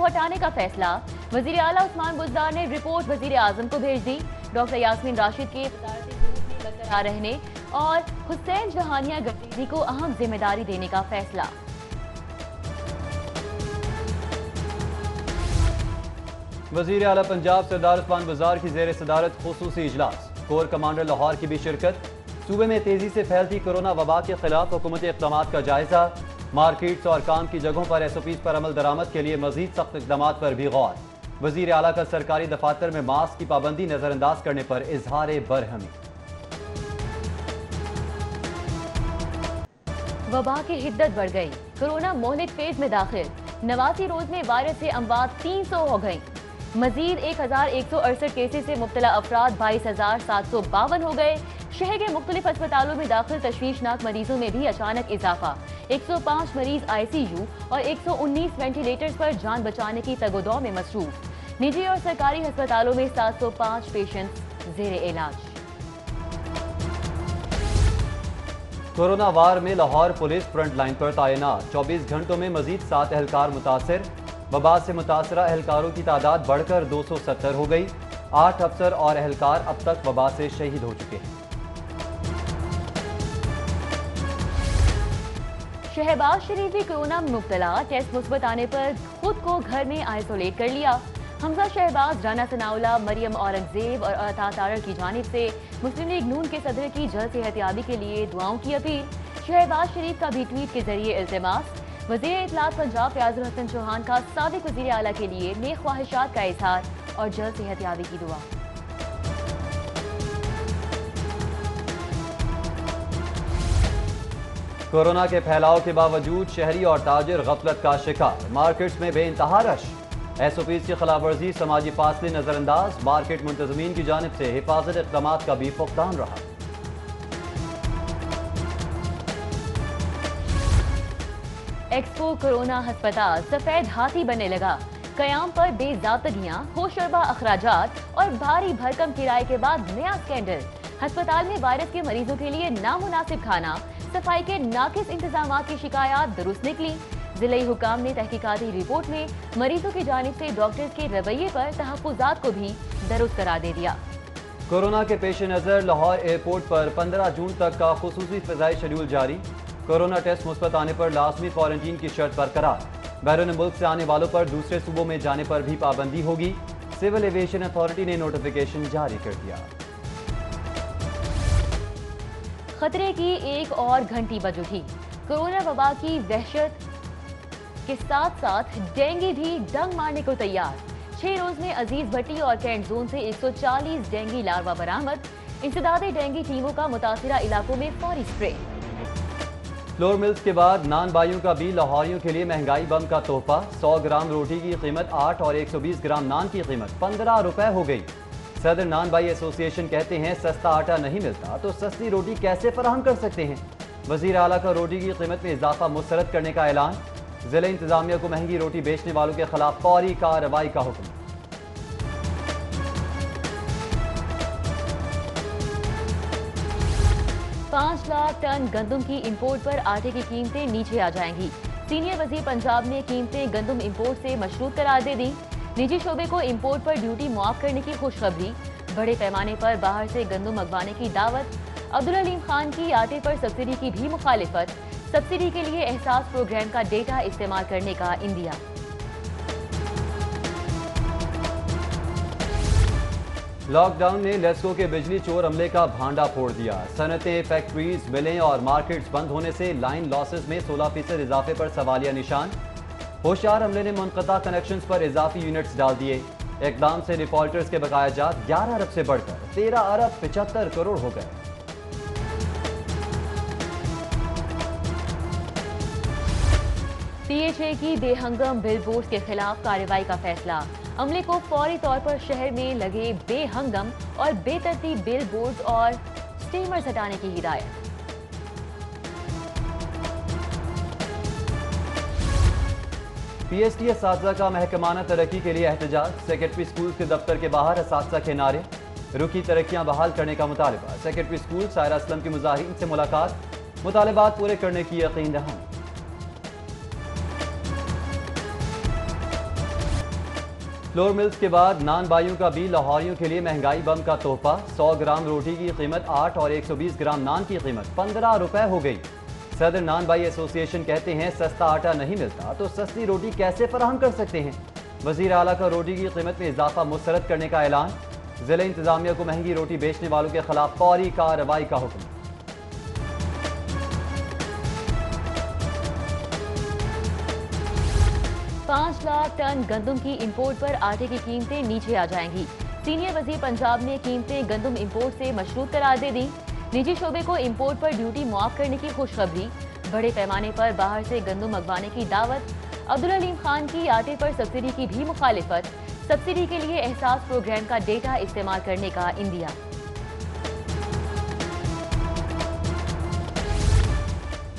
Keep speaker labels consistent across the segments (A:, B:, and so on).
A: हटाने का फैसला। वजीर आला उस्मान बुज़दार ने रिपोर्ट वजीर आजम को भेज दी। डॉक्टर यास्मीन राशिद के वज़ारत ज़रूरत में बरकरार रहने और हुसैन जहानिया गजीदी को अहम जिम्मेदारी देने का फैसला।
B: वजीर आला पंजाब सरदार उस्मान बुज़दार की ज़ेर सदारत खुसूसी इजलास। कोर कमांडर लाहौर की भी शिरकत। सूबे में तेजी से फैलती कोरोना वबा के खिलाफ हुकूमती इक़दामात का जायजा। मार्केट्स और काम की जगहों पर SOPs पर अमल दरामद के लिए मजीद सख्त इक़दामात पर भी गौर। वजीर आला का सरकारी दफातर में मास्क की पाबंदी नजरअंदाज करने पर इजहार बरहमी।
A: वबा की हिद्दत बढ़ गई। कोरोना मोहलिक फेज में दाखिल। 89 रोज में वायरस से अमवात 300 हो गई। मजीद 1168 केसेस से मुब्तला अफराद 22,752 हो गए। शहर के मुख्तलिफ अस्पतालों में दाखिल तशवीशनाक मरीजों में भी अचानक इजाफा। 105 मरीज ICU और 119 वेंटिलेटर्स पर जान बचाने की तगोदौ में मसरूफ। निजी और सरकारी अस्पतालों में 705 पेशेंट्स जेरे इलाज।
B: कोरोना वार में लाहौर पुलिस फ्रंट लाइन पर तैनात। 24 घंटों में मजीद 7 एहलकार मुतासर। वबा से मुतासरा एहलकारों की तादाद बढ़कर 270 हो गई। 8 अफसर और एहलकार अब तक वबा से शहीद हो चुके हैं।
A: शहबाज शरीफ भी कोरोना में मुब्तला। टेस्ट मुस्बत आने पर खुद को घर में आइसोलेट कर लिया। हमजा शहबाज, राना सनाउल्लाह, मरियम औरंगजेब और अता तारड़ की जानिब से मुस्लिम लीग नून के सदर की जल्द सेहतियाबी के लिए दुआओं की अपील। शहबाज शरीफ का भी ट्वीट के जरिए इल्तिमास। वज़ीर इत्तलात पंजाब फयाजुल हसन चौहान का साबिक वज़ीर आला के लिए नेक ख्वाहिशात का इजहार और जल्द सेहतियाबी की दुआ।
B: कोरोना के फैलाव के बावजूद शहरी और ताजिर गफलत का शिकार। मार्केट्स में बेइंतहा रश। SOPs की खिलाफ वर्जी, समाजी फासले नजरअंदाज। मार्केट मुंतजमीन की जानिब से हिफाजत इक़दामात का भी फुकदान रहा।
A: एक्सपो कोरोना अस्पताल सफेद हाथी बनने लगा। कयाम पर बेज़ाब्तगियां, होशरबा अखराजात और भारी भरकम किराए के बाद नया स्कैंडल। अस्पताल में वायरस के मरीजों के लिए नामुनासिब खाना, सफाई के नाकिस इंतजामात की शिकायत दुरुस्त निकली। जिला हुकाम ने तहकीकाती रिपोर्ट में मरीजों की जानिब से डॉक्टर्स के रवैये पर तहफ़्फ़ुज़ात को भी दुरुस्त करार दे दिया।
B: कोरोना के पेश नज़र लाहौर एयरपोर्ट पर 15 जून तक का खुसूसी फ़िज़ाई शेड्यूल जारी। कोरोना टेस्ट मुस्बत आने पर लाजमी क्वारंटीन की शर्त बरकरार। बैरून मुल्क से आने वालों पर दूसरे सूबों में जाने पर भी पाबंदी होगी। सिविल एविएशन अथॉरिटी ने नोटिफिकेशन जारी कर दिया।
A: खतरे की एक और घंटी बज उठी। कोरोना वबा की वहशत के साथ साथ डेंगू भी डंग मारने को तैयार। 6 रोज में अजीज भट्टी और कैंट जोन से 140 डेंगू लार्वा बरामद। इंसदादे डेंगू टीमों का मुतासिरा इलाकों में फौरी स्प्रे।
B: फ्लोर मिल्स के बाद नान बाइयों का भी लाहौरियों के लिए महंगाई बम का तोहफा। 100 ग्राम रोटी की कीमत 8 और 120 ग्राम नान की कीमत 15 रुपए हो गई। सदर नान बाई एसोसिएशन कहते हैं सस्ता आटा नहीं मिलता तो सस्ती रोटी कैसे फराहम कर सकते हैं। वजीर आला का रोटी की कीमत में इजाफा मुस्तरद करने का ऐलान। जिला इंतजामिया को महंगी रोटी बेचने वालों के खिलाफ फौरी कार्रवाई का हुक्म।
A: पाँच लाख टन गंदम की इंपोर्ट पर आटे की कीमतें नीचे आ जाएंगी। सीनियर वजीर पंजाब ने कीमतें गंदम इंपोर्ट से मशरूत करार दे दी। निजी शोबे को इंपोर्ट पर ड्यूटी मुआफ करने की खुशखबरी। बड़े पैमाने पर बाहर से गंदम मंगवाने की दावत। अब्दुल हलीम खान की आटे पर सब्सिडी की भी मुखालिफत। सब्सिडी के लिए एहसास प्रोग्राम का डेटा इस्तेमाल करने का इंदिया।
B: लॉकडाउन ने लेस्को के बिजली चोर अमले का भांडा फोड़ दिया। सनतें, फैक्ट्रीज, मिलें और मार्केट्स बंद होने से लाइन लॉसेस में 16% इजाफे पर सवालिया निशान। होशियार अमले ने मुनक़ता कनेक्शंस पर इजाफी यूनिट्स डाल दिए। इक़दाम से डिफॉल्टर्स के बकाया जात 11 अरब से बढ़कर 13 अरब 75 करोड़ हो गए।
A: PHA की बेहंगम बिल बोर्ड के खिलाफ कार्रवाई का फैसला। अमले को फौरी तौर पर शहर में लगे बेहंगम और बेतरतीब बिल बोर्ड और स्टीमर्स हटाने की हिदायत।
B: PST असातिज़ा का महकमाना तरक्की के लिए एहतजाज। सेक्रेटरी स्कूल के दफ्तर के बाहर असातिज़ा के नारे। रुकी तरक्कियां बहाल करने का मुतालबा। सेक्रेटरी स्कूल सायरा असलम की मुजाहिरीन से मुलाकात। मुतालबात पूरे करने की यकीन दहानी। فلور ملز کے بعد نان بائیوں کا بھی لاہوریوں کے لیے مہنگائی بم کا تحفہ 100 گرام روٹی کی قیمت 8 اور 120 گرام نان کی قیمت 15 روپے ہو گئی۔ صدر نان بائی ایسوسی ایشن کہتے ہیں سستا آٹا نہیں ملتا تو سستی روٹی کیسے فراہم کر سکتے ہیں۔ وزیر اعلیٰ کا روٹی کی قیمت میں اضافہ مسترد کرنے کا اعلان، ضلع انتظامیہ کو مہنگی روٹی بیچنے والوں کے خلاف فوری کارروائی کا حکم۔
A: پانچ لاکھ ٹن گندم کی امپورٹ پر آٹے کی قیمتیں نیچے آ جائیں گی۔ سینئر وزیر پنجاب نے قیمتیں گندم امپورٹ سے مشروط قرار دے دی۔ نجی شعبے کو امپورٹ پر ڈیوٹی معاف کرنے کی خوشخبری، بڑے پیمانے پر باہر سے گندم منگوانے کی دعوت۔ عبدالحلیم خان کی آٹے پر سبسڈی کی بھی مخالفت، سبسڈی کے لیے احساس پروگرام کا ڈیٹا استعمال کرنے کا اندیا۔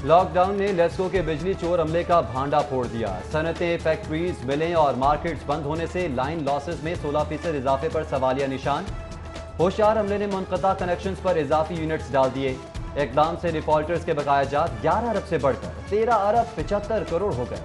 B: لاک ڈاؤن نے لیسکو کے بجلی چور عملے کا بھانڈا پھوڑ دیا۔ صنعتیں، فیکٹریز، ملیں اور مارکیٹس بند ہونے سے لائن لاسز میں 16% اضافے پر سوالیہ نشان۔ ہوشیار عملے نے منقطع کنیکشنز پر اضافی یونٹس ڈال دیے۔ اقدام سے ڈیفالٹرز کے بقایا جات 11 ارب سے بڑھ کر 13 ارب 75 کروڑ ہو گئے۔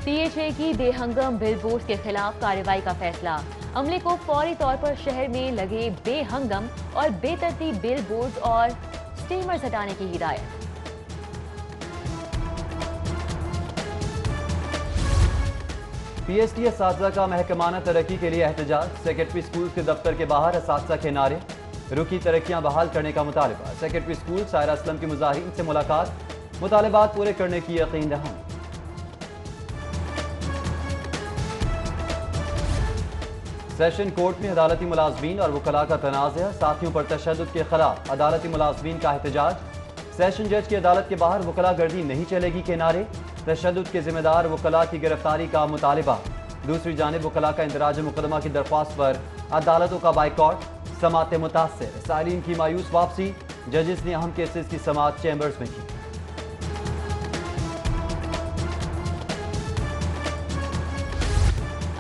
A: پی ایچ اے کی بے ہنگم بل بورڈز کے خلاف کارروائی کا فیصلہ، عملے کو فوری طور پر شہر میں لگے بے ہنگم اور بے ترتیب بل بورڈز اور سٹیمرز ہٹانے کی ہدایت۔
B: پی ایس ٹی اساتذہ کا محکمانہ ترقی کے لیے احتجاج، سیکرٹری اسکول کے دفتر کے باہر اساتذہ کے نعرے، رکی ترقیاں بحال کرنے کا مطالبہ۔ سیکرٹری اسکول سائرہ اسلم کی مظاہرین سے ملاقات، مطالبات پورے کرنے کی یقین دہانی۔ سیشن کورٹ میں عدالتی ملازمین اور وکلاء کا تنازعہ، ساتھیوں پر تشدد کے خلاف عدالتی ملازمین کا احتجاج۔ سیشن جج کی عدالت کے باہر وکلاء گردی نہیں چلے گی کے نعرے، تشدد کے ذمہ دار وکلاء کی گرفتاری کا مطالبہ۔ دوسری جانب وکلاء کا اندراج مقدمہ کی درخواست پر عدالتوں کا بائیکاٹ، سماعتیں متاثر، سائلین کی مایوس واپسی، ججز نے اہم کیسز کی سماعت چیمبرز میں کی۔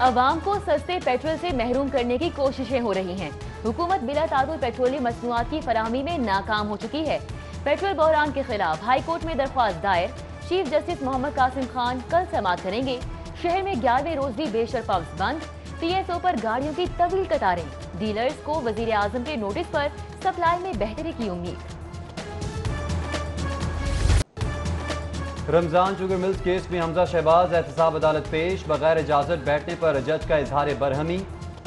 A: عوام کو سستے پیٹرول سے محروم کرنے کی کوششیں ہو رہی ہیں۔ حکومت بلا تعدد پیٹرولیم مصنوعات کی فراہمی میں ناکام ہو چکی ہے۔ پیٹرول بحران کے خلاف ہائی کورٹ میں درخواست دائر، چیف جسٹس محمد قاسم خان کل سماعت کریں گے۔ شہر میں 11ویں روز بھی بیشتر پمپس بند، پی ایس او پر گاڑیوں کی طویل قطاریں، ڈیلرز کو وزیر اعظم کے نوٹس پر سپلائی میں بہتری کی امید۔
B: رمضان شوگر ملز کیس میں حمزہ شہباز احتساب عدالت پیش، بغیر اجازت بیٹھنے پر جج کا اظہار برہمی،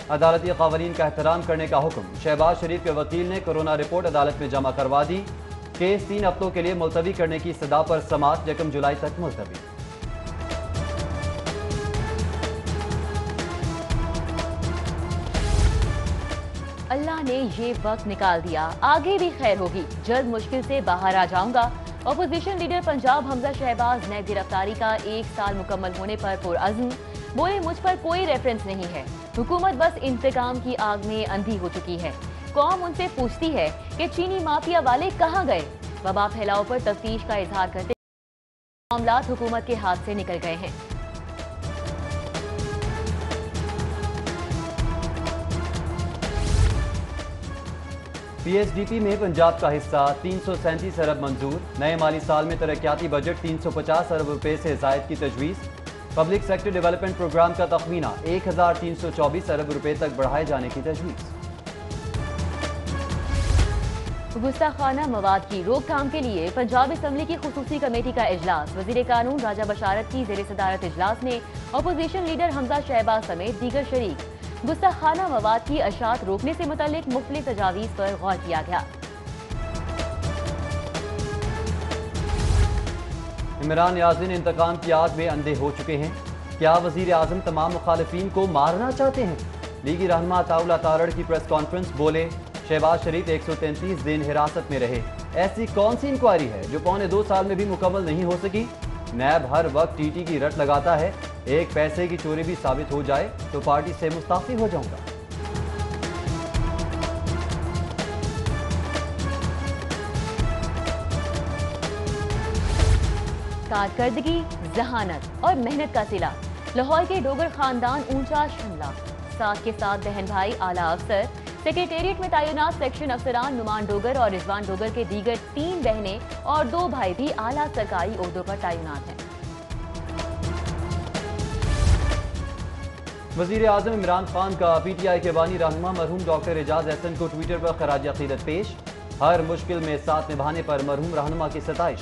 B: عدالتی قوانین کا احترام کرنے کا حکم۔ شہباز شریف کے وکیل نے کورونا رپورٹ عدالت میں جمع کروا دی۔ کیس 3 ہفتوں کے لیے ملتوی کرنے کی استدعا پر سماعت 1 جولائی تک ملتوی۔
A: اللہ نے یہ وقت نکال دیا، آگے بھی خیر ہوگی، جلد مشکل سے باہر آ جاؤں گا۔ اپوزیشن لیڈر پنجاب حمزہ شہباز نیب گرفتاری کا 1 سال مکمل ہونے پر پرعزم، بولے مجھ پر کوئی ریفرنس نہیں ہے، حکومت بس انتقام کی آگ میں اندھی ہو چکی ہے۔ قوم ان سے پوچھتی ہے کہ چینی مافیا والے کہاں گئے؟ وبا پھیلاؤ پر تفتیش کا اظہار کرتے معاملات حکومت کے ہاتھ سے نکل گئے ہیں۔
B: پی ایس ڈی پی میں پنجاب کا حصہ 337 ارب منظور، نئے مالی سال میں ترقیاتی بجٹ 350 ارب روپے سے زائد کی تجویز، پبلک سیکٹر ڈیولپمنٹ پروگرام کا تخمینہ 1324 ارب روپے تک بڑھائے جانے کی تجویز۔
A: گستاخانہ مواد کی روک تھام کے لیے پنجاب اسمبلی کی خصوصی کمیٹی کا اجلاس، وزیر قانون راجہ بشارت کی زیر صدارت اجلاس میں اپوزیشن لیڈر حمزہ شہباز سمیت دیگر شریک، گستاخانہ مواد کی اشاعت روکنے سے متعلق مختلف تجاویز پر غور کیا گیا۔
B: عمران یاسین انتقام کی آگ میں اندھے ہو چکے ہیں، کیا وزیر اعظم تمام مخالفین کو مارنا چاہتے ہیں؟ لیگی رہنما عطاءاللہ تارڑ کی پریس کانفرنس، بولے شہباز شریف 133 دن حراست میں رہے، ایسی کون سی انکوائری ہے جو 2.25 سال میں بھی مکمل نہیں ہو سکی؟ نیب ہر وقت ٹی ٹی کی رٹ لگاتا ہے، ایک پیسے کی چوری بھی ثابت ہو جائے تو پارٹی سے مستعفی ہو جاؤں گا۔
A: کارکردگی، ذہانت اور محنت کا صلہ، لاہور کے ڈوگر خاندان اونچا شملہ، ساتھ کے ساتھ بہن بھائی اعلیٰ افسر، सेक्रेटेरिएट में तैनात सेक्शन अफसरान नुमान डोगर और रिजवान डोगर के दीगर 3 बहनें और 2 भाई भी आला सरकारी ओहदों पर तैनात हैं।
B: वजीर आजम इमरान खान का PTI के बानी रहनुमा मरहूम डॉक्टर एजाज एहसन को ट्विटर पर खराज अकीदत पेश। हर मुश्किल में साथ निभाने पर मरहूम रहनुमा की सताइश।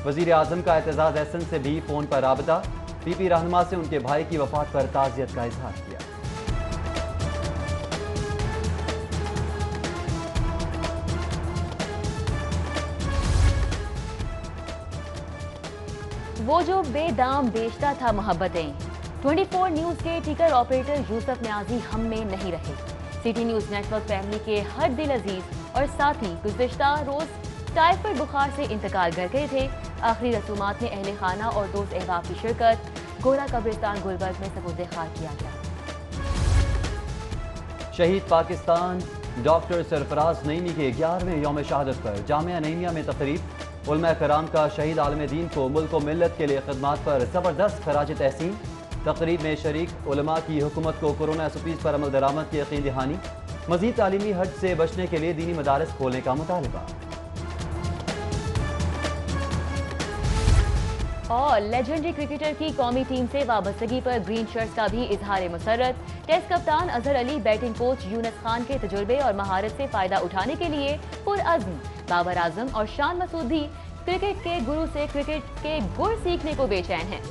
B: वजीर आजम का एजाज एहसन से भी फोन पर राबता। PP रहनुमा से उनके भाई की वफात पर ताज़ियत का इजहार किया।
A: वो जो बेदाम बेचता था मोहब्बतें। 24 न्यूज के टिकर ऑपरेटर यूसुफ न्याजी हम में नहीं रहे। सिटी न्यूज नेटवर्क फैमिली के हर दिल अजीज और साथी गुज़िश्ता रोज टाइफाइड बुखार से इंतकाल कर गए थे। आखिरी रसूमात में अहले खाना और दोस्त अहबाब की शिरकत। गोरा कब्रिस्तान गुलबर्ग में सबूत खार किया गया।
B: शहीद पाकिस्तान डॉक्टर सरफराज नईमी के 11वें यौम शहादत पर जामिया नईमिया में तकरीब। उलमा कराम का शहीद आलम दीन को मुल्क व मिल्लत के लिए खिदमात पर ज़बरदस्त खराज तहसीन। तकरीब में शरीक उलमा की हुकूमत को कोरोना SOPs पर अमल दरामद की यकीन दहानी। मजीद तालीमी हज से बचने के लिए दीनी मदारस खोलने का मुतालबा।
A: और लेजेंडरी क्रिकेटर की कौमी टीम से वाबस्तगी पर ग्रीन शर्ट्स का भी इजहार मसरत। टेस्ट कप्तान अजहर अली बैटिंग कोच यूनुस खान के तजुर्बे और महारत से फायदा उठाने के लिए पुरअज़्म। बाबर आजम और शान मसूद भी क्रिकेट के गुरु से क्रिकेट के गुर सीखने को बेचैन हैं।